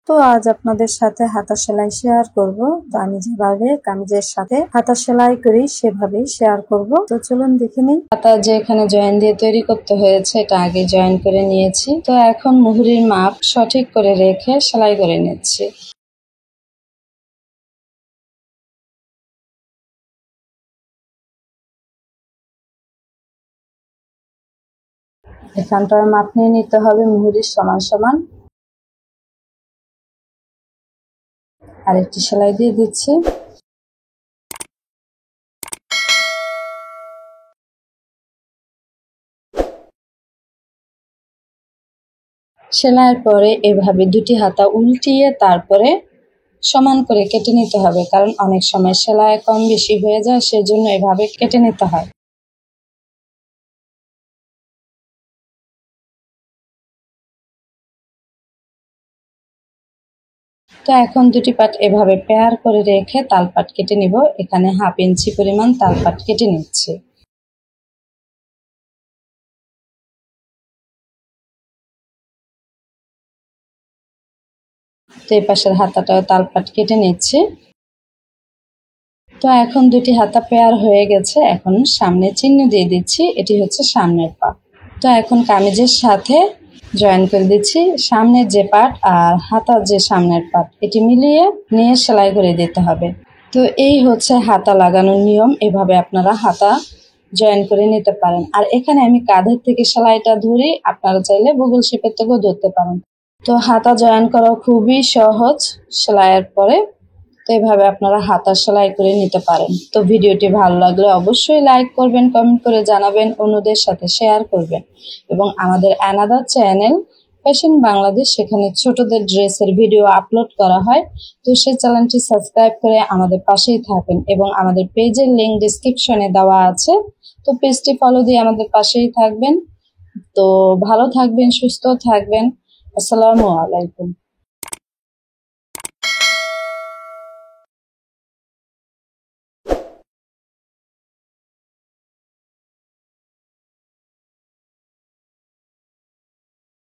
তো আজ আপনাদের সাথে হাতা সেলাই শেয়ার করব। তো আমি যেভাবে কামিজের সাথে হাতা সেলাই করি সেভাবেই শেয়ার করব। তো চলুন দেখে নিই। হাতা যে এখানে জয়েন দিয়ে তৈরি করতে হয়েছে এটা আগে জয়েন করে নিয়েছি। তো এখন মুহুরির মাপ সঠিক করে রেখে সেলাই করে নিচ্ছি। এখানটার মাপ নিয়ে নিতে হবে মুহুরির সমান সমান। আরেকটি সেলাই দিয়ে দিচ্ছি। সেলাইয়ের পরে এভাবে দুটি হাতা উল্টিয়ে তারপরে সমান করে কেটে নিতে হবে, কারণ অনেক সময় সেলাই কম বেশি হয়ে যায়, সেজন্য এভাবে কেটে নিতে হয়। তো এখন দুটি পাট এভাবে পেয়ার করে রেখে তালপাট কেটে নিব। এখানে 1/2 ইঞ্চি পরিমাণ তালপাট কেটে নিচ্ছি। তো এই পাশের হাতাটাও তালপাট কেটে নিচ্ছি। তো এখন দুটি হাতা পেয়ার হয়ে গেছে। এখন সামনে চিহ্ন দিয়ে দিচ্ছি, এটি হচ্ছে সামনের পাট। তো এখন কামিজের সাথে জয়েন করে দিচ্ছি সামনের যে পাট আর হাতার যে সামনের পাট, এটি মিলিয়ে নিয়ে সেলাই করে দিতে হবে। তো এই হচ্ছে হাতা লাগানোর নিয়ম। এভাবে আপনারা হাতা জয়েন করে নিতে পারেন। আর এখানে আমি কাঁধের থেকে সেলাইটা ধরি, আপনারা চাইলে বুগল শেপের থেকেও ধরতে পারেন। তো হাতা জয়েন করা খুবই সহজ সেলাইয়ের পরে। তো এভাবে আপনারা হাতা সেলাই করে নিতে পারেন। তো ভিডিওটি ভালো লাগলে অবশ্যই লাইক করবেন, কমেন্ট করে জানাবেন, অন্যদের সাথে শেয়ার করবেন। এবং আমাদের অ্যানাদার চ্যানেল ফ্যাশন বাংলাদেশ, সেখানে ছোটদের ড্রেসের ভিডিও আপলোড করা হয়। তো সেই চ্যানেলটি সাবস্ক্রাইব করে আমাদের পাশেই থাকবেন এবং আমাদের পেজের লিংক ডিসক্রিপশনে দেওয়া আছে। তো পেজটি ফলো দিয়ে আমাদের পাশেই থাকবেন। তো ভালো থাকবেন, সুস্থ থাকবেন। আসসালামু আলাইকুম।